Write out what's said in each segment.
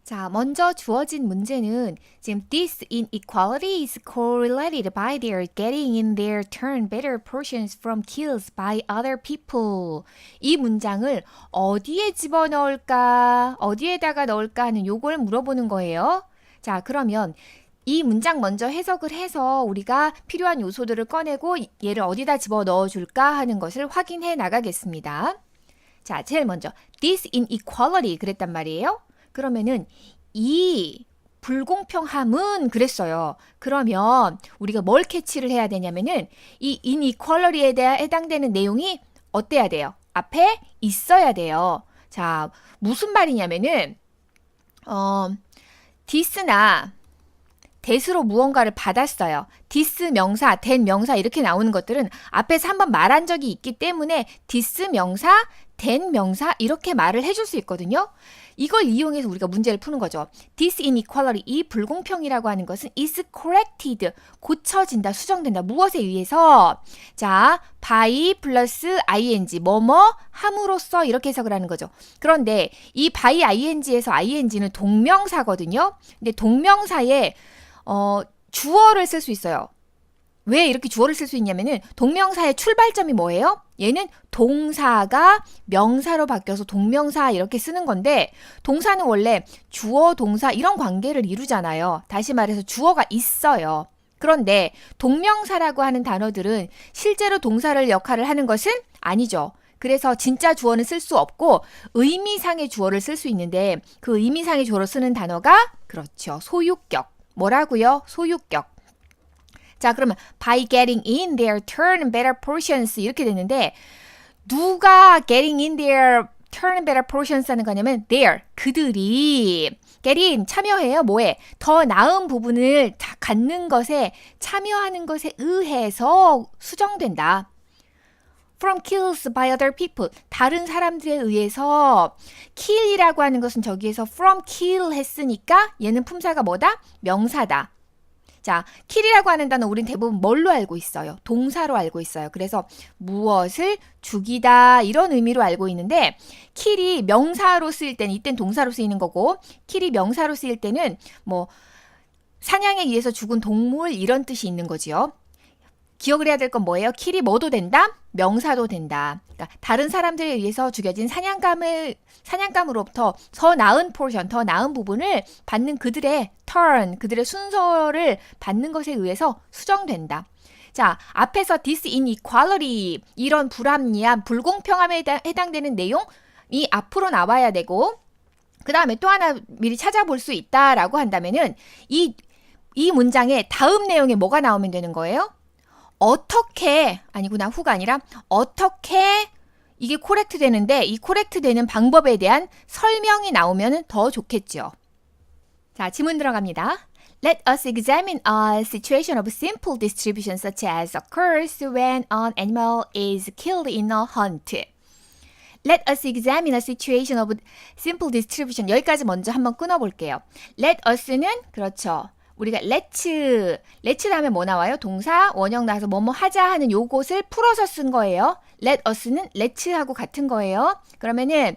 자, 먼저 주어진 문제는 지금 this inequality is correlated by their getting in their turn better portions from kills by other people. 이 문장을 어디에 집어넣을까, 어디에다가 넣을까 하는 요걸 물어보는 거예요. 자, 그러면 이 문장 먼저 해석을 해서 우리가 필요한 요소들을 꺼내고 얘를 어디다 집어넣어 줄까 하는 것을 확인해 나가겠습니다. 자, 제일 먼저 this inequality 그랬단 말이에요. 그러면은 이 불공평함은 그랬어요. 그러면 우리가 뭘 캐치를 해야 되냐면은 이 inequality에 대해 해당되는 내용이 어때야 돼요? 앞에 있어야 돼요. 자, 무슨 말이냐면은 this나 that으로 무언가를 받았어요. this 명사, that 명사 이렇게 나오는 것들은 앞에서 한번 말한 적이 있기 때문에 this 명사, that 명사 이렇게 말을 해줄 수 있거든요. 이걸 이용해서 우리가 문제를 푸는 거죠. This inequality, 이 불공평이라고 하는 것은 is corrected, 고쳐진다, 수정된다. 무엇에 의해서? 자, by 플러스 ing, 뭐뭐 함으로써 이렇게 해석을 하는 거죠. 그런데 이 by ing에서 ing는 동명사거든요. 근데 동명사에 주어를 쓸 수 있어요. 왜 이렇게 주어를 쓸 수 있냐면은 동명사의 출발점이 뭐예요? 얘는 동사가 명사로 바뀌어서 동명사 이렇게 쓰는 건데 동사는 원래 주어, 동사 이런 관계를 이루잖아요. 다시 말해서 주어가 있어요. 그런데 동명사라고 하는 단어들은 실제로 동사를 역할을 하는 것은 아니죠. 그래서 진짜 주어는 쓸 수 없고 의미상의 주어를 쓸 수 있는데 그 의미상의 주어로 쓰는 단어가 그렇죠. 소유격. 뭐라고요? 소유격. 자, 그러면 by getting in their turn better portions 이렇게 되는데 누가 getting in their turn better portions 하는 거냐면 their, 그들이 get in, 참여해요. 뭐에? 더 나은 부분을 갖는 것에 참여하는 것에 의해서 수정된다. From kills by other people. 다른 사람들에 의해서 kill이라고 하는 것은 저기에서 from kill 했으니까 얘는 품사가 뭐다? 명사다. 자, kill이라고 하는 단어 우린 대부분 뭘로 알고 있어요? 동사로 알고 있어요. 그래서 무엇을 죽이다 이런 의미로 알고 있는데 kill이 명사로 쓰일 때는 이땐 동사로 쓰이는 거고 kill이 명사로 쓰일 때는 뭐 사냥에 의해서 죽은 동물 이런 뜻이 있는 거지요. 기억을 해야 될 건 뭐예요? kill이 뭐도 된다? 명사도 된다. 그러니까 다른 사람들에 의해서 죽여진 사냥감으로부터 더 나은 포션, 더 나은 부분을 받는 그들의 turn, 그들의 순서를 받는 것에 의해서 수정된다. 자, 앞에서 this inequality, 이런 불합리함, 불공평함에 해당되는 내용이 앞으로 나와야 되고 그 다음에 또 하나 미리 찾아볼 수 있다라고 한다면은 이 문장의 다음 내용에 뭐가 나오면 되는 거예요? 어떻게, 아니구나, 후가 아니라 어떻게 이게 코렉트 되는데 이 코렉트 되는 방법에 대한 설명이 나오면 더 좋겠죠. 자, 지문 들어갑니다. Let us examine a situation of simple distribution such as occurs when an animal is killed in a hunt. Let us examine a situation of simple distribution. 여기까지 먼저 한번 끊어볼게요. Let us는 그렇죠. 우리가 let's 다음에 뭐 나와요? 동사, 원형 나와서 뭐뭐 하자 하는 요것을 풀어서 쓴 거예요. let us는 let'하고 같은 거예요. 그러면은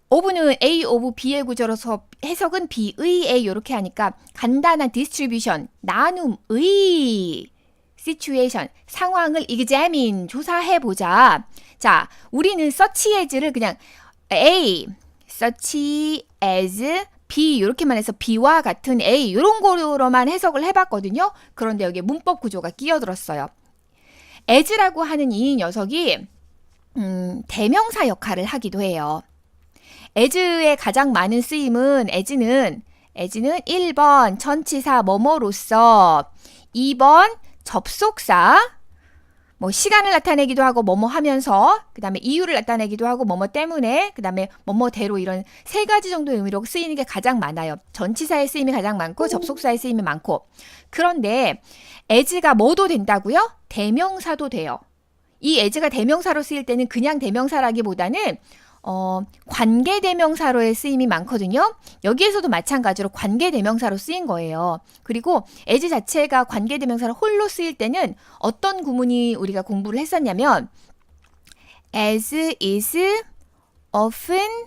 of는 A of B의 구조로서 해석은 B의 A 이렇게 하니까 간단한 distribution, 나눔의 situation, 상황을 examine, 조사해보자. 자, 우리는 such as를 그냥 A, such as B 이렇게만 해서 B와 같은 A 이런 거로만 해석을 해봤거든요. 그런데 여기에 문법 구조가 끼어들었어요. as라고 하는 이 녀석이 대명사 역할을 하기도 해요. as의 가장 많은 쓰임은 as는 1번 전치사 뭐뭐로서 2번 접속사 뭐 시간을 나타내기도 하고 뭐뭐 하면서 그 다음에 이유를 나타내기도 하고 뭐뭐 때문에 그 다음에 뭐뭐대로 이런 세 가지 정도의 의미로 쓰이는 게 가장 많아요. 전치사의 쓰임이 가장 많고 접속사의 쓰임이 많고 그런데 as가 뭐도 된다고요? 대명사도 돼요. 이 as가 대명사로 쓰일 때는 그냥 대명사라기보다는 관계대명사로의 쓰임이 많거든요. 여기에서도 마찬가지로 관계대명사로 쓰인 거예요. 그리고 as 자체가 관계대명사로 홀로 쓰일 때는 어떤 구문이 우리가 공부를 했었냐면 as is often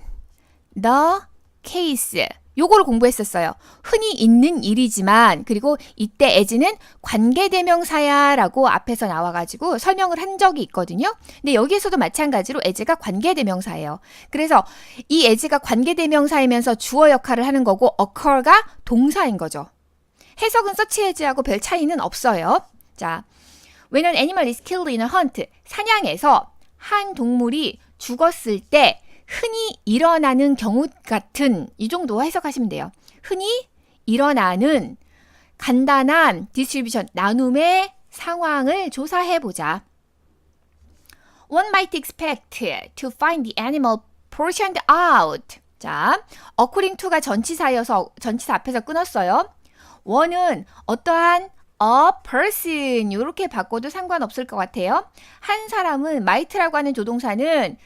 the case 요거를 공부했었어요. 흔히 있는 일이지만 그리고 이때 as는 관계대명사야 라고 앞에서 나와가지고 설명을 한 적이 있거든요. 근데 여기에서도 마찬가지로 as가 관계대명사예요. 그래서 이 as가 관계대명사이면서 주어 역할을 하는 거고 occur가 동사인 거죠. 해석은 such as하고 별 차이는 없어요. 자, when an animal is killed in a hunt, 사냥에서 한 동물이 죽었을 때 흔히 일어나는 경우 같은 이 정도 해석하시면 돼요. 흔히 일어나는 간단한 디스트리뷰션, 나눔의 상황을 조사해보자. One might expect to find the animal portioned out. 자, according to가 전치사여서 전치사 앞에서 끊었어요. one은 어떠한 a person 이렇게 바꿔도 상관없을 것 같아요. 한 사람은 might라고 하는 조동사는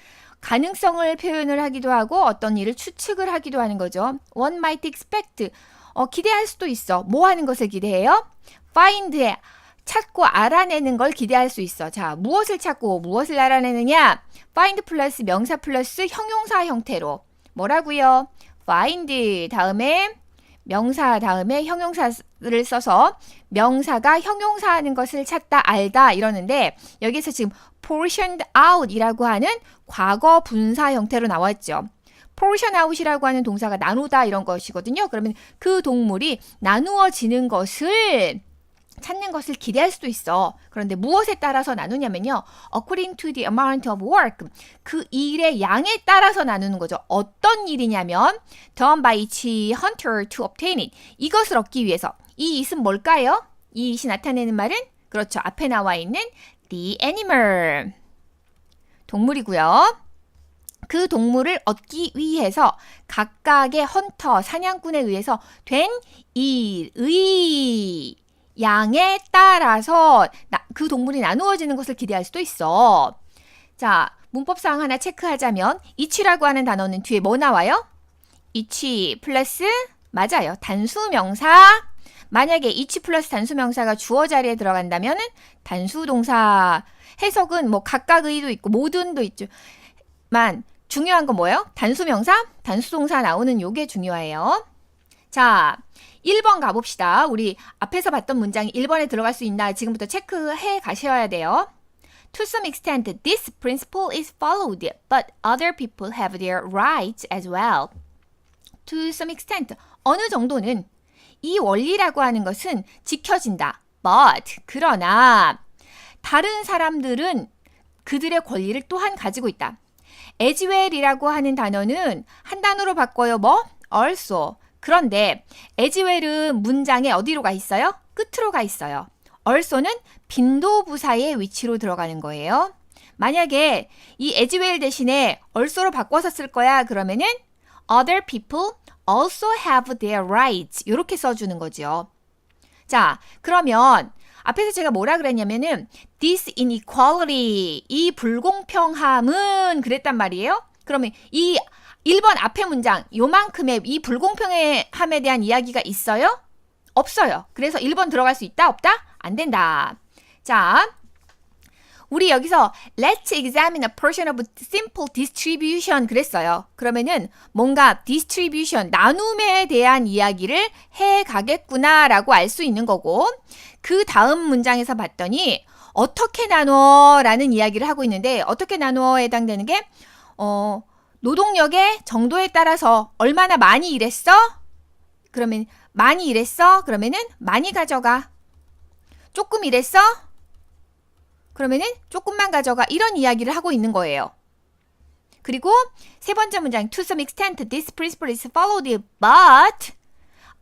가능성을 표현을 하기도 하고 어떤 일을 추측을 하기도 하는 거죠. One might expect. 기대할 수도 있어. 뭐 하는 것을 기대해요? find. 찾고 알아내는 걸 기대할 수 있어. 자, 무엇을 찾고 무엇을 알아내느냐? find 플러스 명사 플러스 형용사 형태로. 뭐라고요? find 다음에 명사 다음에 형용사를 써서 명사가 형용사하는 것을 찾다, 알다 이러는데 여기서 지금 portioned out 이라고 하는 과거 분사 형태로 나왔죠. portion out이라고 하는 동사가 나누다 이런 것이거든요. 그러면 그 동물이 나누어지는 것을 찾는 것을 기대할 수도 있어. 그런데 무엇에 따라서 나누냐면요. according to the amount of work. 그 일의 양에 따라서 나누는 거죠. 어떤 일이냐면 done by each hunter to obtain it. 이것을 얻기 위해서. 이 it은 뭘까요? 이 it이 나타내는 말은 그렇죠. 앞에 나와 있는 the animal. 동물이고요. 그 동물을 얻기 위해서 각각의 헌터, 사냥꾼에 의해서 된 일의 양에 따라서 그 동물이 나누어지는 것을 기대할 수도 있어. 자, 문법상 하나 체크하자면 each라고 하는 단어는 뒤에 뭐 나와요? each 플러스 맞아요. 단수명사. 만약에 each 플러스 단수명사가 주어 자리에 들어간다면 단수동사. 해석은 뭐 각각의도 있고 모든도 있죠. 만 중요한 건 뭐예요? 단수명사, 단수동사 나오는 요게 중요해요. 자, 1번 가봅시다. 우리 앞에서 봤던 문장이 1번에 들어갈 수 있나 지금부터 체크해 가셔야 돼요. To some extent, this principle is followed, but other people have their rights as well. To some extent, 어느 정도는 이 원리라고 하는 것은 지켜진다. But, 그러나 다른 사람들은 그들의 권리를 또한 가지고 있다. as well이라고 하는 단어는 한 단어로 바꿔요. 뭐? also. 그런데 as well은 문장에 어디로 가 있어요? 끝으로 가 있어요. also는 빈도부사의 위치로 들어가는 거예요. 만약에 이 as well 대신에 also로 바꿔서 쓸 거야. 그러면은 other people also have their rights 이렇게 써주는 거죠. 자, 그러면 앞에서 제가 뭐라 그랬냐면은 this inequality 이 불공평함은 그랬단 말이에요. 그러면 이 1번 앞에 문장 요만큼의 이 불공평함에 대한 이야기가 있어요? 없어요. 그래서 1번 들어갈 수 있다? 없다? 안 된다. 자, 우리 여기서 let's examine a portion of simple distribution 그랬어요. 그러면은 뭔가 distribution, 나눔에 대한 이야기를 해 가겠구나 라고 알 수 있는 거고 그 다음 문장에서 봤더니 어떻게 나눠 라는 이야기를 하고 있는데 어떻게 나눠에 해당되는 게 노동력의 정도에 따라서 얼마나 많이 일했어? 그러면 많이 일했어? 그러면은 많이 가져가. 조금 일했어? 그러면은 조금만 가져가. 이런 이야기를 하고 있는 거예요. 그리고 세 번째 문장 To some extent this principle is followed but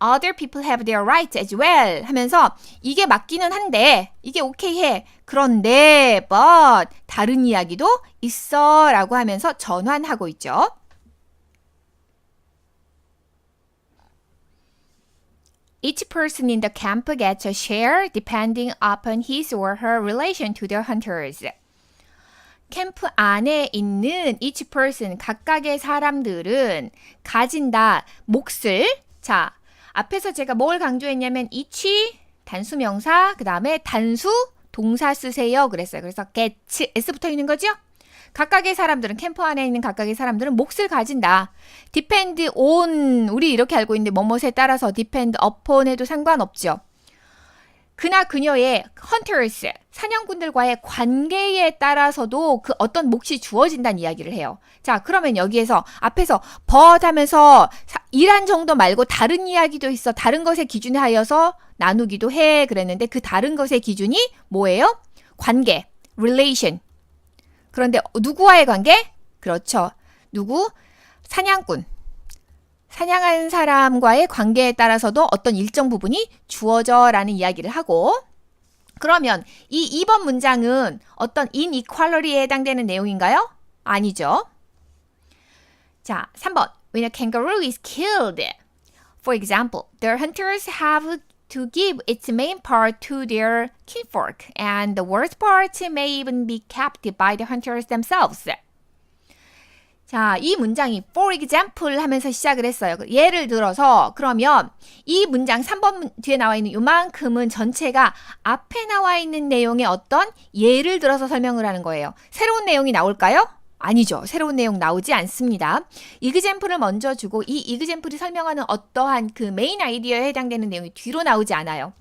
other people have their rights as well 하면서 이게 맞기는 한데 이게 오케이 해. 그런데 but 다른 이야기도 있어 라고 하면서 전환하고 있죠. Each person in the camp gets a share depending upon his or her relation to their hunters. 캠프 안에 있는 each person, 각각의 사람들은 가진다, 몫을. 자, 앞에서 제가 뭘 강조했냐면 each, 단수명사, 그 다음에 단수, 동사 쓰세요. 그랬어요. 그래서 gets, s 붙어 있는 거죠? 각각의 사람들은 캠프 안에 있는 각각의 사람들은 몫을 가진다. depend on 우리 이렇게 알고 있는데 뭐뭐에 따라서 depend upon 해도 상관없죠. 그나 그녀의 hunters 사냥꾼들과의 관계에 따라서도 그 어떤 몫이 주어진다는 이야기를 해요. 자, 그러면 여기에서 앞에서 but 하면서 일한 정도 말고 다른 이야기도 있어. 다른 것에 기준에 하여서 나누기도 해 그랬는데 그 다른 것의 기준이 뭐예요? 관계, relation. 그런데 누구와의 관계? 그렇죠. 누구? 사냥꾼. 사냥한 사람과의 관계에 따라서도 어떤 일정 부분이 주어져라는 이야기를 하고 그러면 이 2번 문장은 어떤 inequality에 해당되는 내용인가요? 아니죠. 자, 3번. When a kangaroo is killed, for example, the hunters have to give its main part to their kinfolk, and the worst part may even be kept by the hunters themselves. 자, 이 문장이 for example 하면서 시작을 했어요. 예를 들어서 그러면 이 문장 3번 뒤에 나와 있는 요만큼은 전체가 앞에 나와 있는 내용의 어떤 예를 들어서 설명을 하는 거예요. 새로운 내용이 나올까요? 아니죠. 새로운 내용 나오지 않습니다. example을 먼저 주고 이 example이 설명하는 어떠한 그 메인 아이디어에 해당되는 내용이 뒤로 나오지 않아요.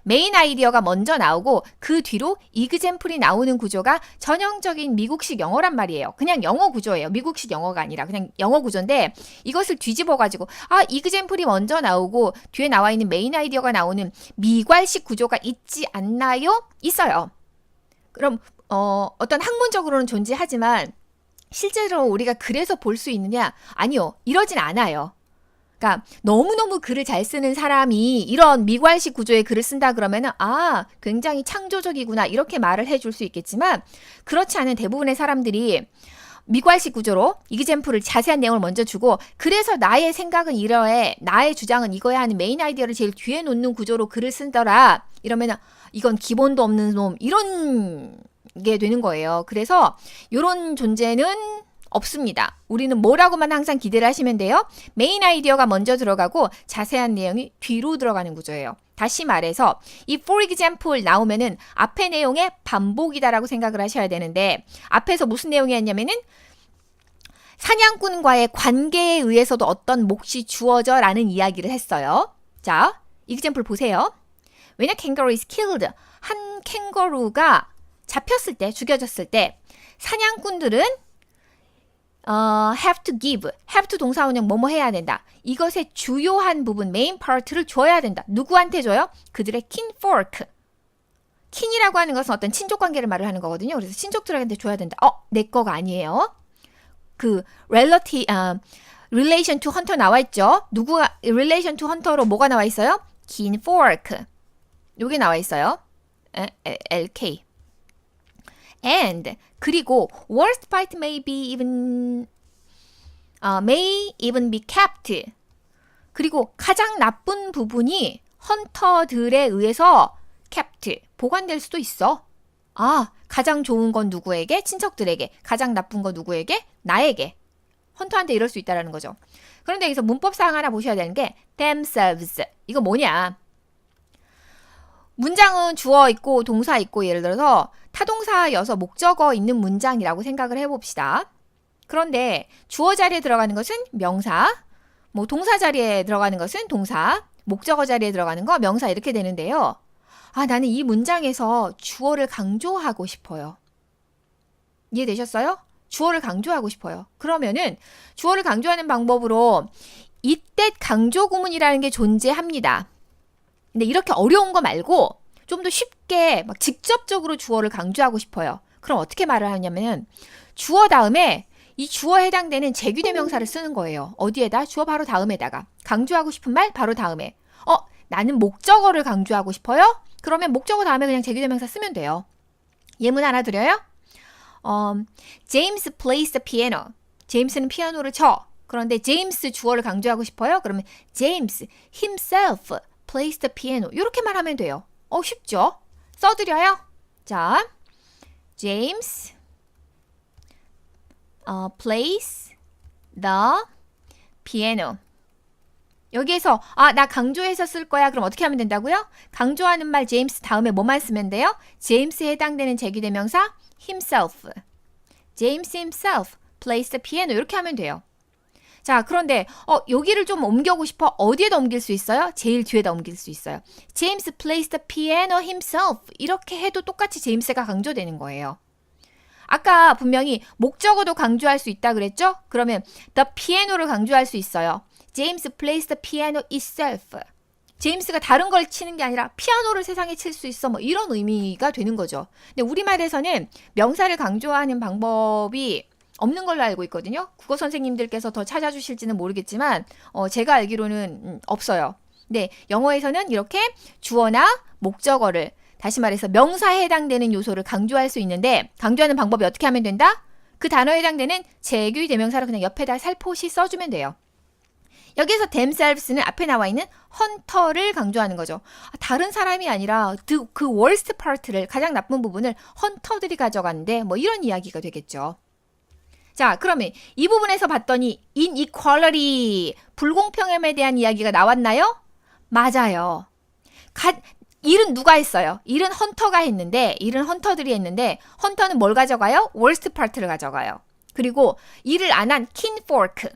메인 아이디어가 먼저 나오고 그 뒤로 example이 나오는 구조가 전형적인 미국식 영어란 말이에요. 그냥 영어 구조예요. 미국식 영어가 아니라 그냥 영어 구조인데 이것을 뒤집어가지고 example이 먼저 나오고 뒤에 나와 있는 메인 아이디어가 나오는 미괄식 구조가 있지 않나요? 있어요. 그럼 어떤 학문적으로는 존재하지만 실제로 우리가 그래서 볼 수 있느냐? 아니요. 이러진 않아요. 그러니까 너무너무 글을 잘 쓰는 사람이 이런 미괄식 구조의 글을 쓴다 그러면은 굉장히 창조적이구나 이렇게 말을 해줄 수 있겠지만 그렇지 않은 대부분의 사람들이 미괄식 구조로 example을 자세한 내용을 먼저 주고 그래서 나의 생각은 이러해 나의 주장은 이거야 하는 메인 아이디어를 제일 뒤에 놓는 구조로 글을 쓴더라 이러면은 이건 기본도 없는 놈 이런 게 되는 거예요. 그래서 이런 존재는 없습니다. 우리는 뭐라고만 항상 기대를 하시면 돼요. 메인 아이디어가 먼저 들어가고 자세한 내용이 뒤로 들어가는 구조예요. 다시 말해서 이 for example 나오면은 앞의 내용의 반복이다라고 생각을 하셔야 되는데 앞에서 무슨 내용이었냐면은 사냥꾼과의 관계에 의해서도 어떤 몫이 주어져라는 이야기를 했어요. 자, example 보세요. When a kangaroo is killed, 한 캥거루가 잡혔을 때, 죽여졌을 때 사냥꾼들은 have to give, have to 동사원형 뭐뭐 해야 된다. 이것의 주요한 부분, 메인 파트를 줘야 된다. 누구한테 줘요? 그들의 kinfolk. kin이라고 하는 것은 어떤 친족 관계를 말을 하는 거거든요. 그래서 친족들한테 줘야 된다. 내 거가 아니에요. 그 relation to hunter 나와 있죠. 누구가 relation to hunter로 뭐가 나와 있어요? kinfolk. 요게 나와 있어요. LK. And 그리고 worst part may even be kept. 그리고 가장 나쁜 부분이 헌터들에 의해서 kept 보관될 수도 있어. 가장 좋은 건 누구에게? 친척들에게. 가장 나쁜 건 누구에게? 나에게. 헌터한테 이럴 수 있다라는 거죠. 그런데 여기서 문법사항 하나 보셔야 되는 게 themselves. 이거 뭐냐? 문장은 주어 있고 동사 있고 예를 들어서 타동사여서 목적어 있는 문장이라고 생각을 해봅시다. 그런데 주어 자리에 들어가는 것은 명사, 동사 자리에 들어가는 것은 동사, 목적어 자리에 들어가는 거 명사 이렇게 되는데요. 나는 이 문장에서 주어를 강조하고 싶어요. 이해되셨어요? 주어를 강조하고 싶어요. 그러면은 주어를 강조하는 방법으로 이때 강조 구문이라는 게 존재합니다. 근데 이렇게 어려운 거 말고 좀 더 쉽게 직접적으로 주어를 강조하고 싶어요. 그럼 어떻게 말을 하냐면 주어 다음에 이 주어에 해당되는 제규대명사를 쓰는 거예요. 어디에다? 주어 바로 다음에다가. 강조하고 싶은 말 바로 다음에. 나는 목적어를 강조하고 싶어요? 그러면 목적어 다음에 그냥 제규대명사 쓰면 돼요. 예문 하나 드려요? James plays the piano. 제임스는 피아노를 쳐. 그런데 제임스 주어를 강조하고 싶어요? 그러면 James himself plays the piano. 이렇게 말하면 돼요. 쉽죠? 써드려요. 자, James plays the piano. 여기에서 나 강조해서 쓸 거야. 그럼 어떻게 하면 된다고요? 강조하는 말 제임스 다음에 뭐만 쓰면 돼요? 제임스에 해당되는 제규대명사 himself. James himself plays the piano. 이렇게 하면 돼요. 자, 그런데 여기를 좀 옮겨고 싶어. 어디에다 옮길 수 있어요? 제일 뒤에다 옮길 수 있어요. James plays the piano himself. 이렇게 해도 똑같이 제임스가 강조되는 거예요. 아까 분명히 목적어도 강조할 수 있다 그랬죠? 그러면 the piano를 강조할 수 있어요. James plays the piano itself. 제임스가 다른 걸 치는 게 아니라 피아노를 세상에 칠 수 있어. 뭐 이런 의미가 되는 거죠. 근데 우리말에서는 명사를 강조하는 방법이 없는 걸로 알고 있거든요. 국어 선생님들께서 더 찾아주실지는 모르겠지만 제가 알기로는 없어요. 네, 영어에서는 이렇게 주어나 목적어를 다시 말해서 명사에 해당되는 요소를 강조할 수 있는데 강조하는 방법이 어떻게 하면 된다? 그 단어에 해당되는 제규 대명사를 그냥 옆에다 살포시 써주면 돼요. 여기서 themselves는 앞에 나와 있는 헌터를 강조하는 거죠. 다른 사람이 아니라 그 worst part를 가장 나쁜 부분을 헌터들이 가져간대. 뭐 이런 이야기가 되겠죠. 자, 그러면 이 부분에서 봤더니 inequality, 불공평함에 대한 이야기가 나왔나요? 맞아요. 일은 누가 했어요? 일은 헌터가 했는데, 일은 헌터들이 했는데, 헌터는 뭘 가져가요? worst part를 가져가요. 그리고 일을 안 한 kinfolk,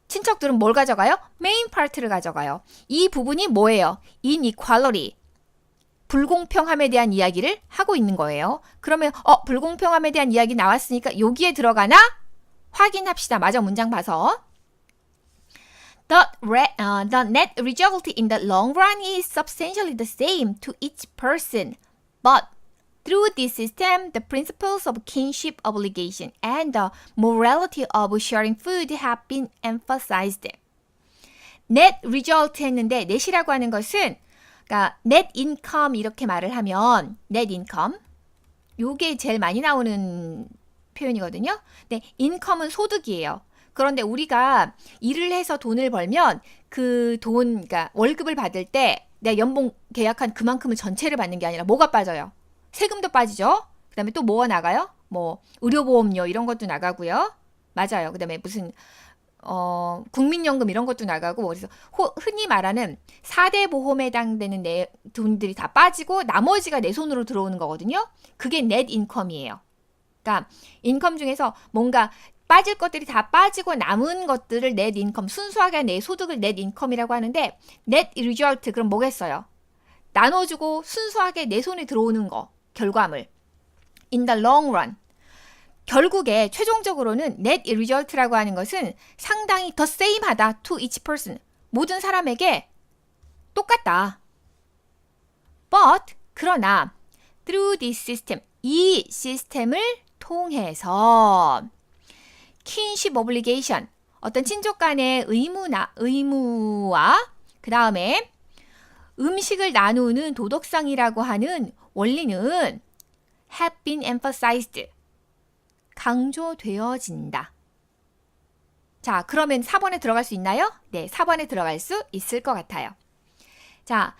친척들은 뭘 가져가요? main part를 가져가요. 이 부분이 뭐예요? inequality, 불공평함에 대한 이야기를 하고 있는 거예요. 그러면 불공평함에 대한 이야기 나왔으니까 여기에 들어가나? 확인합시다. 마저 문장 봐서. The net result in the long run is substantially the same to each person, but through this system, the principles of kinship obligation and the morality of sharing food have been emphasized. net result 했는데 net이라고 하는 것은 그러니까 net income 이렇게 말을 하면 net income 요게 제일 많이 나오는 표현이거든요. 네, income은 소득이에요. 그런데 우리가 일을 해서 돈을 벌면 그 돈, 그러니까 월급을 받을 때 내가 연봉 계약한 그만큼을 전체를 받는 게 아니라 뭐가 빠져요? 세금도 빠지죠. 그 다음에 또 뭐가 나가요? 뭐 의료보험료 이런 것도 나가고요. 맞아요. 그 다음에 무슨 국민연금 이런 것도 나가고 그래서 흔히 말하는 4대 보험에 해당되는 돈들이 다 빠지고 나머지가 내 손으로 들어오는 거거든요. 그게 net income이에요. 그러니까 인컴 중에서 뭔가 빠질 것들이 다 빠지고 남은 것들을 net income, 순수하게 내 소득을 net income이라고 하는데 net result 그럼 뭐겠어요? 나눠주고 순수하게 내 손에 들어오는 거, 결과물. in the long run. 결국에 최종적으로는 net result라고 하는 것은 상당히 the same하다 to each person. 모든 사람에게 똑같다. But 그러나 through this system, 이 시스템을 통해서 kinship obligation, 어떤 친족 간의 의무와 그 다음에 음식을 나누는 도덕성이라고 하는 원리는 have been emphasized, 강조되어진다. 자, 그러면 4번에 들어갈 수 있나요? 네, 4번에 들어갈 수 있을 것 같아요. 자,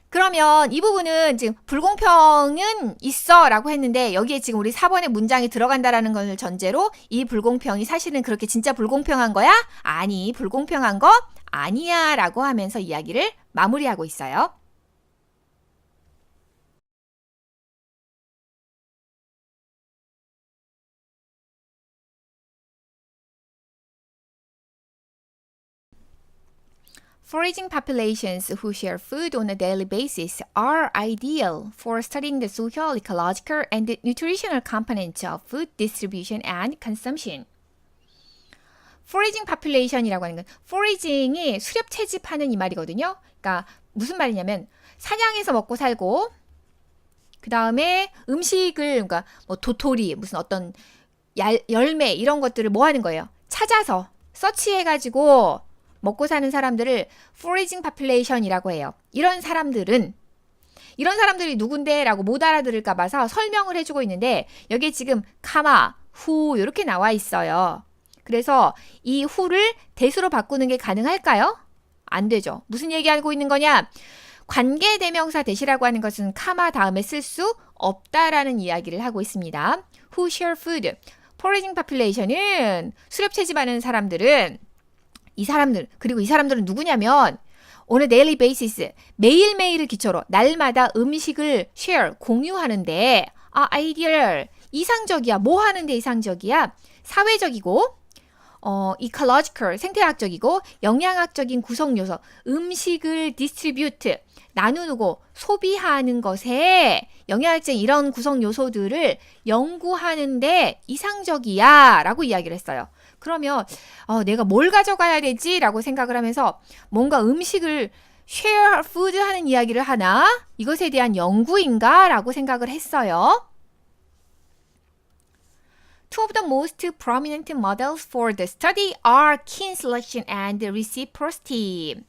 그러면 이 부분은 지금 불공평은 있어 라고 했는데 여기에 지금 우리 4번의 문장이 들어간다라는 걸 전제로 이 불공평이 사실은 그렇게 진짜 불공평한 거야? 아니, 불공평한 거 아니야 라고 하면서 이야기를 마무리하고 있어요. Foraging populations who share food on a daily basis are ideal for studying the social, ecological, and nutritional components of food distribution and consumption. Foraging population이라고 하는 건 foraging이 수렵 채집하는 이 말이거든요. 그러니까 무슨 말이냐면 사냥해서 먹고 살고 그 다음에 음식을 그러니까 뭐 도토리 무슨 어떤 열매 이런 것들을 뭐 하는 거예요? 찾아서 서치해가지고 먹고 사는 사람들을 foraging population이라고 해요. 이런 사람들이 누군데? 라고 못 알아들을까 봐서 설명을 해주고 있는데 여기에 지금 카마, 후 이렇게 나와 있어요. 그래서 이 who를 대수로 바꾸는 게 가능할까요? 안 되죠. 무슨 얘기하고 있는 거냐? 관계대명사 대시라고 하는 것은 카마 다음에 쓸 수 없다라는 이야기를 하고 있습니다. Who share food. foraging population은 수렵 채집하는 사람들은 그리고 이 사람들은 누구냐면 on a daily basis, 매일매일을 기초로 날마다 음식을 share, 공유하는데 ideal, 이상적이야. 뭐 하는데 이상적이야? 사회적이고 ecological, 생태학적이고 영양학적인 구성 요소, 음식을 distribute, 나누고 소비하는 것에 영양학적인 이런 구성 요소들을 연구하는데 이상적이야 라고 이야기를 했어요. 그러면 내가 뭘 가져가야 되지? 라고 생각을 하면서 뭔가 음식을 share food 하는 이야기를 하나? 이것에 대한 연구인가? 라고 생각을 했어요. Two of the most prominent models for the study are kin selection and reciprocity.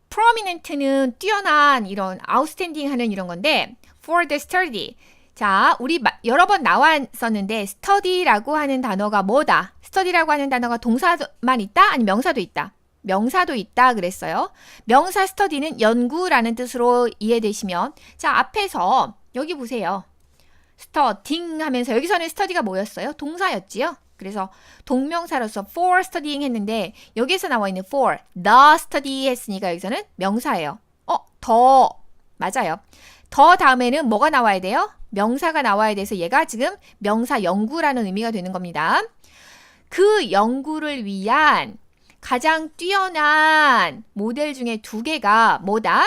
prominent는 뛰어난 이런 outstanding 하는 이런 건데 for the study. 자, 우리 여러 번 나왔었는데 study라고 하는 단어가 뭐다? study라고 하는 단어가 동사만 있다? 아니면 명사도 있다? 명사도 있다 그랬어요. 명사 study는 연구라는 뜻으로 이해되시면 자, 앞에서 여기 보세요. studying 하면서 여기서는 study가 뭐였어요? 동사였지요? 그래서 동명사로서 for studying 했는데 여기에서 나와 있는 for the study 했으니까 여기서는 명사예요. 더 맞아요. 더 다음에는 뭐가 나와야 돼요? 명사가 나와야 돼서 얘가 지금 명사 연구라는 의미가 되는 겁니다. 그 연구를 위한 가장 뛰어난 모델 중에 두 개가 뭐다?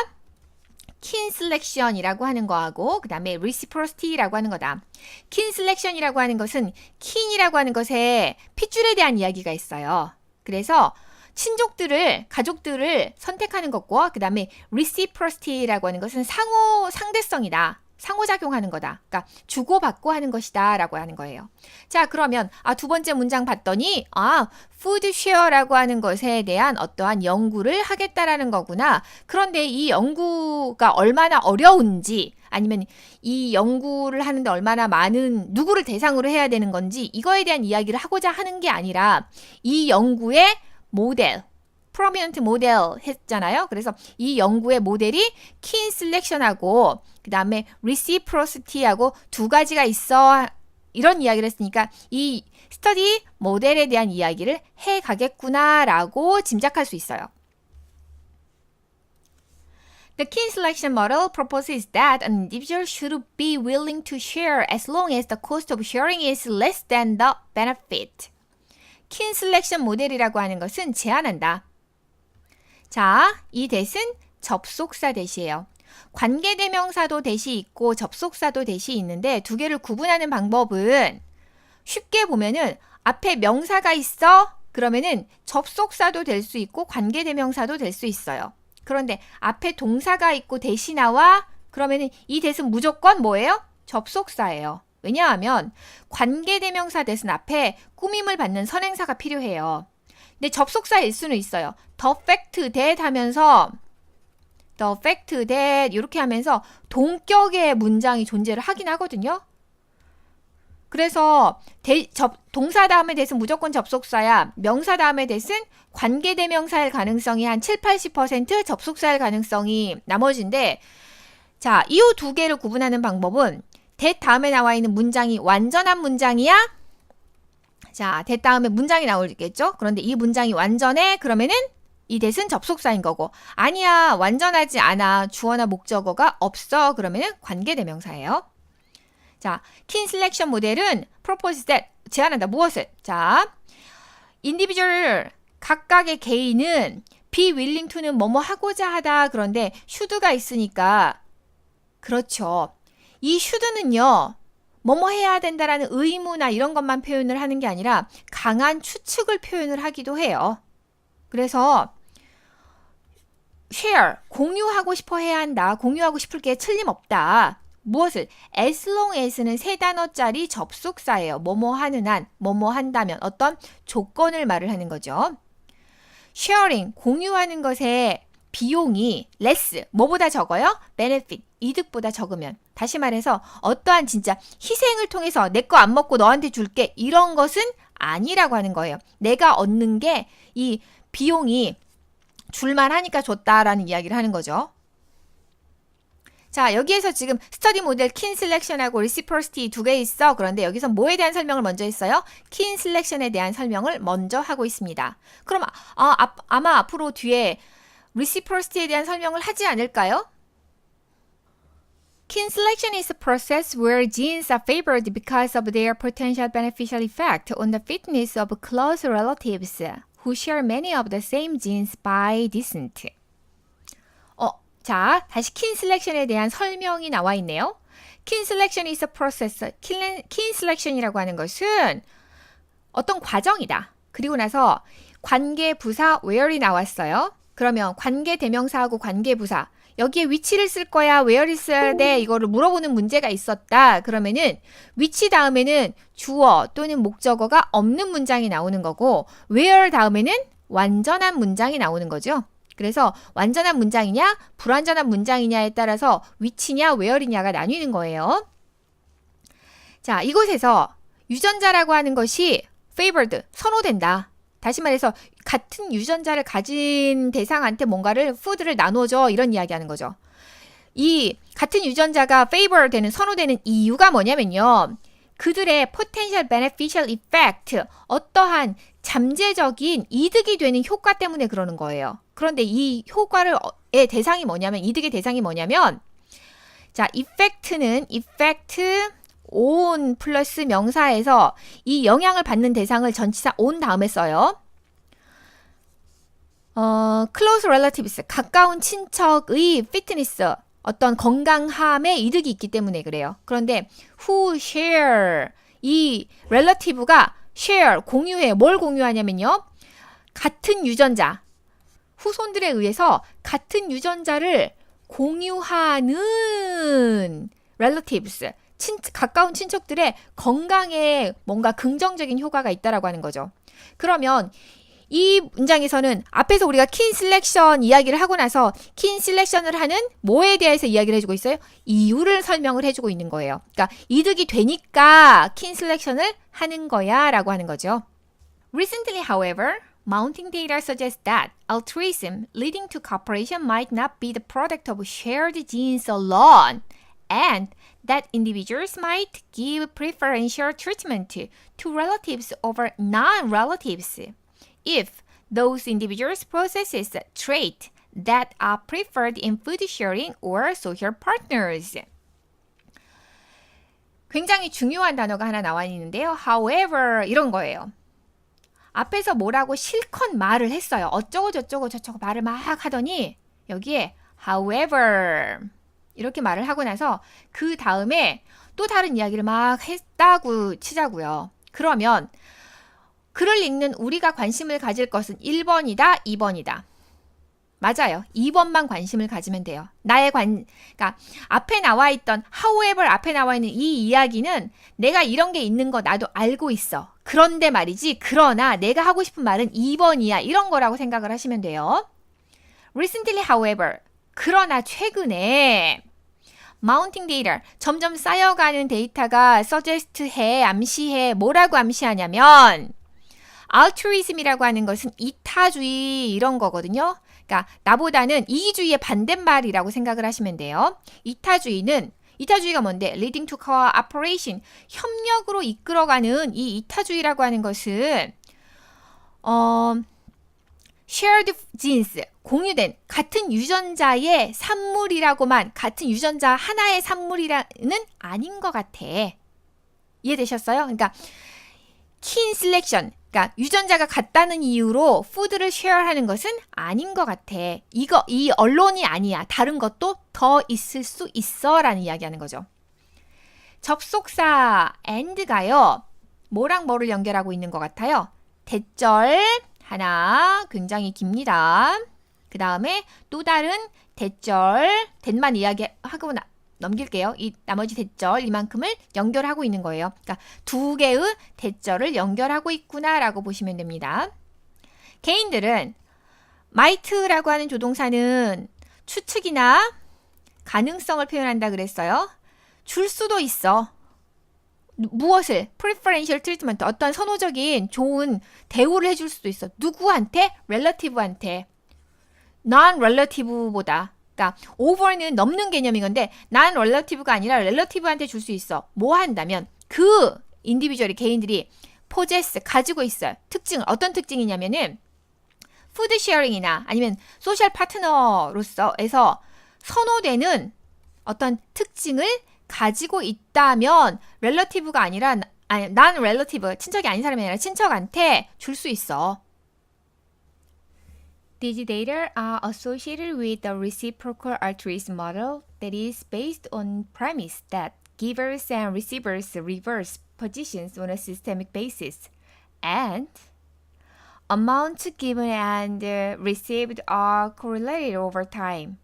kin selection이라고 하는 거하고 그 다음에 reciprocity라고 하는 거다. kin selection이라고 하는 것은 kin이라고 하는 것에 핏줄에 대한 이야기가 있어요. 그래서 친족들을, 가족들을 선택하는 것과 그 다음에 reciprocity라고 하는 것은 상대성이다. 상호작용하는 거다. 그러니까 주고받고 하는 것이다 라고 하는 거예요. 자, 그러면 두 번째 문장 봤더니 food share라고 하는 것에 대한 어떠한 연구를 하겠다라는 거구나. 그런데 이 연구가 얼마나 어려운지 아니면 이 연구를 하는데 얼마나 많은 누구를 대상으로 해야 되는 건지 이거에 대한 이야기를 하고자 하는 게 아니라 이 연구의 모델 prominent 모델 했잖아요. 그래서 이 연구의 모델이 kin selection하고 그 다음에 reciprocity하고 두 가지가 있어 이런 이야기를 했으니까 이 스터디 모델에 대한 이야기를 해가겠구나라고 짐작할 수 있어요. The kin selection model proposes that an individual should be willing to share as long as the cost of sharing is less than the benefit. kin selection 모델이라고 하는 것은 제안한다. 자, 이 대신 접속사 대시예요. 관계대명사도 대시 있고 접속사도 대시 있는데 두 개를 구분하는 방법은 쉽게 보면은 앞에 명사가 있어 그러면은 접속사도 될 수 있고 관계대명사도 될 수 있어요. 그런데 앞에 동사가 있고 대시 나와 그러면은 이 대신 무조건 뭐예요? 접속사예요. 왜냐하면 관계대명사 대신 앞에 꾸밈을 받는 선행사가 필요해요. 근데 접속사일 수는 있어요. The fact that 하면서 the fact that 이렇게 하면서 동격의 문장이 존재를 하긴 하거든요. 그래서 동사 다음에 대신 무조건 접속사야. 명사 다음에 대신 관계대명사일 가능성이 한 7, 80% 접속사일 가능성이 나머지인데 자, 이 두 개를 구분하는 방법은 that 다음에 나와 있는 문장이 완전한 문장이야? 자, that 다음에 문장이 나오겠죠? 그런데 이 문장이 완전해? 그러면은 이 that은 접속사인 거고 아니야, 완전하지 않아. 주어나 목적어가 없어. 그러면은 관계대명사예요. 자, kin selection 모델은 propose that, 제안한다. 무엇을? 자, individual, 각각의 개인은 be willing to는 뭐뭐 하고자 하다. 그런데 should가 있으니까 그렇죠. 이 should는요. 뭐뭐 해야 된다라는 의무나 이런 것만 표현을 하는 게 아니라 강한 추측을 표현을 하기도 해요. 그래서 share, 공유하고 싶어 해야 한다. 공유하고 싶을 게 틀림없다. 무엇을? as long as는 세 단어짜리 접속사예요. 뭐뭐 하는 한, 뭐뭐 한다면 어떤 조건을 말을 하는 거죠. sharing, 공유하는 것에 비용이 less, 뭐보다 적어요? benefit, 이득보다 적으면. 다시 말해서 어떠한 진짜 희생을 통해서 내 거 안 먹고 너한테 줄게 이런 것은 아니라고 하는 거예요. 내가 얻는 게 이 비용이 줄만하니까 줬다라는 이야기를 하는 거죠. 자, 여기에서 지금 스터디 모델 kin selection하고 reciprocity 두 개 있어. 그런데 여기서 뭐에 대한 설명을 먼저 했어요? kin selection에 대한 설명을 먼저 하고 있습니다. 그럼 아마 앞으로 뒤에 reciprocity에 대한 설명을 하지 않을까요? Kin selection is a process where genes are favored because of their potential beneficial effect on the fitness of close relatives who share many of the same genes by descent. 자, 다시 kin selection에 대한 설명이 나와 있네요. Kin selection is a process. kin selection이라고 하는 것은 어떤 과정이다. 그리고 나서 관계 부사 where이 나왔어요. 그러면 관계 대명사하고 관계 부사 여기에 위치를 쓸 거야, where를 써야 돼, 이거를 물어보는 문제가 있었다. 그러면은 위치 다음에는 주어 또는 목적어가 없는 문장이 나오는 거고 where 다음에는 완전한 문장이 나오는 거죠. 그래서 완전한 문장이냐 불완전한 문장이냐에 따라서 위치냐 where이냐가 나뉘는 거예요. 자, 이곳에서 유전자라고 하는 것이 favored, 선호된다. 다시 말해서 같은 유전자를 가진 대상한테 뭔가를 푸드를 나눠줘 이런 이야기 하는 거죠. 이 같은 유전자가 favor 되는 선호되는 이유가 뭐냐면요. 그들의 potential beneficial effect, 어떠한 잠재적인 이득이 되는 효과 때문에 그러는 거예요. 그런데 이 효과의 대상이 뭐냐면 이득의 대상이 뭐냐면 자, effect는 effect on 플러스 명사에서 이 영향을 받는 대상을 전치사 on 다음에 써요. close relatives, 가까운 친척의 fitness, 어떤 건강함에 이득이 있기 때문에 그래요. 그런데 who share, 이 relative가 share, 공유해. 뭘 공유하냐면요. 같은 유전자, 후손들에 의해서 같은 유전자를 공유하는 relatives, 가까운 친척들의 건강에 뭔가 긍정적인 효과가 있다라고 하는 거죠. 그러면 이 문장에서는 앞에서 우리가 kin selection 이야기를 하고 나서 kin selection을 하는 뭐에 대해서 이야기를 해주고 있어요? 이유를 설명을 해주고 있는 거예요. 그러니까 이득이 되니까 kin selection을 하는 거야 라고 하는 거죠. Recently, however, mounting data suggests that altruism leading to cooperation might not be the product of shared genes alone, and that individuals might give preferential treatment to relatives over non-relatives if those individuals possess traits that are preferred in food sharing or social partners. 굉장히 중요한 단어가 하나 나와 있는데요. However, 이런 거예요. 앞에서 뭐라고 실컷 말을 했어요. 어쩌고 저쩌고 말을 막 하더니 여기에 however 이렇게 말을 하고 나서 그 다음에 또 다른 이야기를 막 했다고 치자고요. 그러면 글을 읽는 우리가 관심을 가질 것은 1번이다, 2번이다. 맞아요. 2번만 관심을 가지면 돼요. 그러니까 앞에 나와 있던 however 앞에 나와 있는 이 이야기는 내가 이런 게 있는 거 나도 알고 있어. 그런데 말이지. 그러나 내가 하고 싶은 말은 2번이야. 이런 거라고 생각을 하시면 돼요. Recently, however. 그러나 최근에 mounting data, 점점 쌓여가는 데이터가 suggest 해, 암시해. 뭐라고 암시하냐면 altruism이라고 하는 것은 이타주의 이런 거거든요. 그러니까 나보다는 이기주의의 반대말이라고 생각을 하시면 돼요. 이타주의가 뭔데? leading to cooperation, 협력으로 이끌어가는 이 이타주의라고 하는 것은 shared genes, 공유된 같은 유전자의 산물이라고만, 같은 유전자 하나의 산물이라는 아닌 것 같아. 이해되셨어요? 그러니까 kin selection, 그러니까 유전자가 같다는 이유로 푸드를 쉐어하는 것은 아닌 것 같아. 이 언론이 아니야. 다른 것도 더 있을 수 있어 라는 이야기하는 거죠. 접속사 and가요. 뭐랑 뭐를 연결하고 있는 것 같아요? 대절 하나 굉장히 깁니다. 그 다음에 또 다른 대절, 대만 이야기하고 넘길게요. 이 나머지 대절 이만큼을 연결하고 있는 거예요. 그러니까 두 개의 대절을 연결하고 있구나라고 보시면 됩니다. 개인들은 might라고 하는 조동사는 추측이나 가능성을 표현한다 그랬어요. 줄 수도 있어. 무엇을? preferential treatment, 어떤 선호적인 좋은 대우를 해줄 수도 있어. 누구한테? relative한테. non-relative보다. 그러니까 over는 넘는 개념인 건데 non-relative가 아니라 relative한테 줄 수 있어. 뭐 한다면 그 인디비주얼이 개인들이 possess, 가지고 있어요. 특징, 어떤 특징이냐면은 food sharing이나 아니면 소셜 파트너로서에서 선호되는 어떤 특징을 가지고 있다면 relative가 아니라 non-relative, 친척이 아닌 사람이 아니라 친척한테 줄 수 있어. These data are associated with the reciprocal altruism model that is based on premise that givers and receivers reverse positions on a systemic basis, and amounts given and received are correlated over time,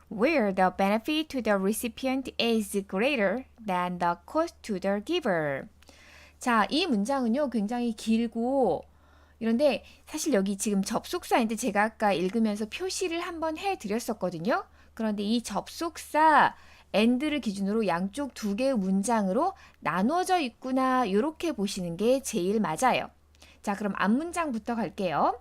where the benefit to the recipient is greater than the cost to the giver. 자, 이 문장은요, 굉장히 길고, 이런데 사실 여기 지금 접속사인데 제가 아까 읽으면서 표시를 한번 해드렸었거든요. 그런데 이 접속사 and를 기준으로 양쪽 두 개의 문장으로 나눠져 있구나, 이렇게 보시는 게 제일 맞아요. 자, 그럼 앞문장부터 갈게요.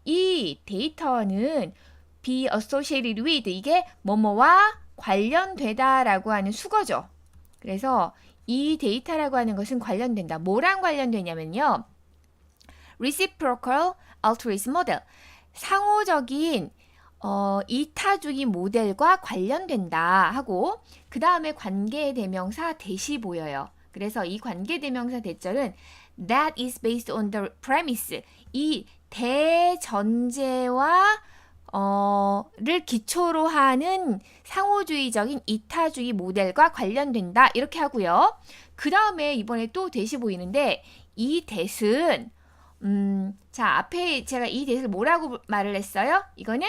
이 데이터는 be associated with, 이게 뭐뭐와 관련되다 라고 하는 수거죠. 그래서 이 데이터라고 하는 것은 관련된다. 뭐랑 관련되냐면요. reciprocal altruism model, 상호적인 이타주의 모델과 관련된다 하고, 그 다음에 관계대명사 that이 보여요. 그래서 이 관계대명사 that절은 that is based on the premise, 이 대전제와 를 기초로 하는 상호주의적인 이타주의 모델과 관련된다, 이렇게 하고요. 그 다음에 이번에 또 that이 보이는데, 이 that은 자, 앞에 제가 이 that을 뭐라고 말을 했어요? 이거는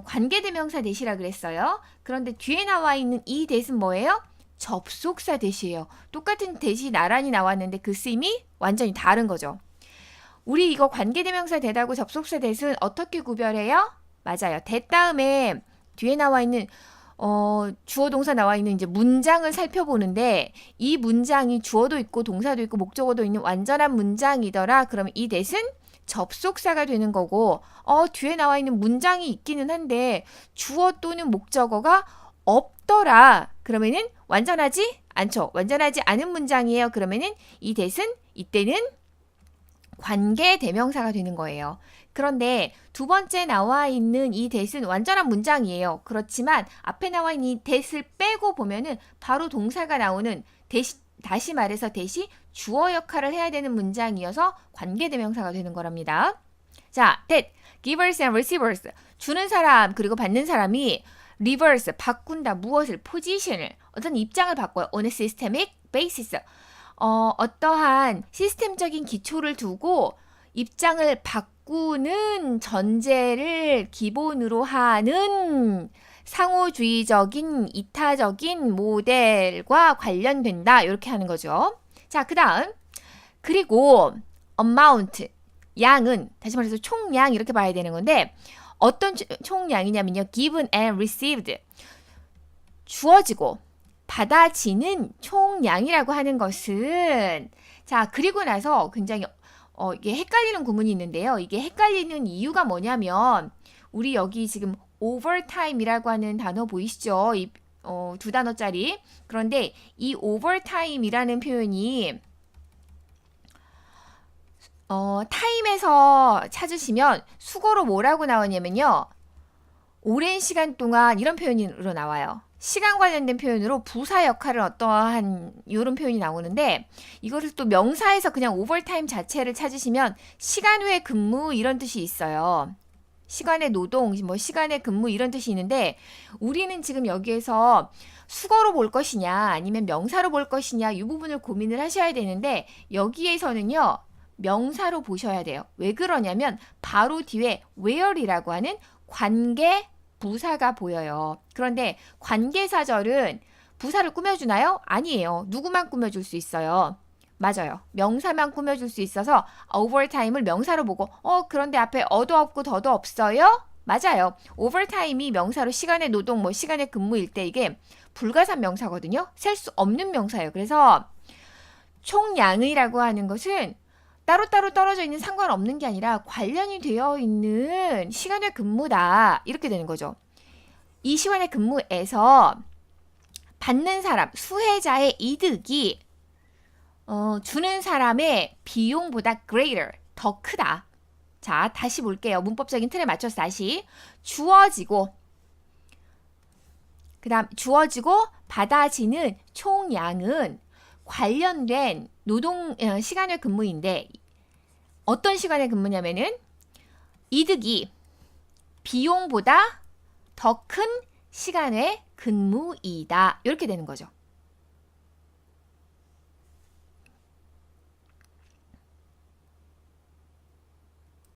관계대명사 that이라 그랬어요. 그런데 뒤에 나와 있는 이 that은 뭐예요? 접속사 that이에요. 똑같은 that이 나란히 나왔는데 그 쓰임이 완전히 다른 거죠. 우리 이거 관계대명사 that하고 접속사 that은 어떻게 구별해요? 맞아요. that 다음에 뒤에 나와 있는 주어 동사 나와 있는 이제 문장을 살펴보는데, 이 문장이 주어도 있고 동사도 있고 목적어도 있는 완전한 문장이더라. 그러면 이 that은 접속사가 되는 거고, 뒤에 나와 있는 문장이 있기는 한데 주어 또는 목적어가 없더라. 그러면은 완전하지 않죠. 완전하지 않은 문장이에요. 그러면은 이 that은 이때는 관계대명사가 되는 거예요. 그런데 두 번째 나와 있는 이 that은 완전한 문장이에요. 그렇지만 앞에 나와 있는 이 that을 빼고 보면은 바로 동사가 나오는 다시 말해서 that이 주어 역할을 해야 되는 문장이어서 관계대명사가 되는 거랍니다. 자, that, givers and receivers, 주는 사람 그리고 받는 사람이 reverse, 바꾼다, 무엇을, position을, 어떤 입장을 바꿔요. on a systemic basis, 어떠한 시스템적인 기초를 두고 입장을 바꾸는 전제를 기본으로 하는 상호주의적인 이타적인 모델과 관련된다, 이렇게 하는 거죠. 자, 그 다음, 그리고 amount, 양은 다시 말해서 총량, 이렇게 봐야 되는 건데, 어떤 총량이냐면요, given and received, 주어지고 받아지는 총량이라고 하는 것은, 자, 그리고 나서 굉장히 이게 헷갈리는 구문이 있는데요. 이게 헷갈리는 이유가 뭐냐면, 우리 여기 지금 overtime이라고 하는 단어 보이시죠? 이 두 단어짜리. 그런데 이 overtime이라는 표현이 타임에서 찾으시면 수거로 뭐라고 나오냐면요, 오랜 시간 동안, 이런 표현으로 나와요. 시간 관련된 표현으로 부사 역할을 어떠한 이런 표현이 나오는데, 이것을 또 명사에서 그냥 오버타임 자체를 찾으시면 시간 외 근무, 이런 뜻이 있어요. 시간의 노동, 뭐 시간의 근무, 이런 뜻이 있는데, 우리는 지금 여기에서 수거로 볼 것이냐 아니면 명사로 볼 것이냐, 이 부분을 고민을 하셔야 되는데, 여기에서는요 명사로 보셔야 돼요. 왜 그러냐면 바로 뒤에 where이라고 하는 관계 부사가 보여요. 그런데 관계사절은 부사를 꾸며주나요? 아니에요. 누구만 꾸며줄 수 있어요? 맞아요. 명사만 꾸며줄 수 있어서 overtime을 명사로 보고, 그런데 앞에 어도 없고 더도 없어요? 맞아요. overtime이 명사로 시간의 노동, 뭐 시간의 근무일 때 이게 불가산 명사거든요. 셀 수 없는 명사예요. 그래서 총량이라고 하는 것은 따로따로 떨어져 있는, 상관없는 게 아니라 관련이 되어 있는 시간의 근무다, 이렇게 되는 거죠. 이 시간의 근무에서 받는 사람, 수혜자의 이득이 주는 사람의 비용보다 greater, 더 크다. 자, 다시 볼게요. 문법적인 틀에 맞춰서 다시. 주어지고 그다음 주어지고 받아지는 총량은 관련된 노동 시간의 근무인데 어떤 시간의 근무냐면은 이득이 비용보다 더 큰 시간의 근무이다. 이렇게 되는 거죠.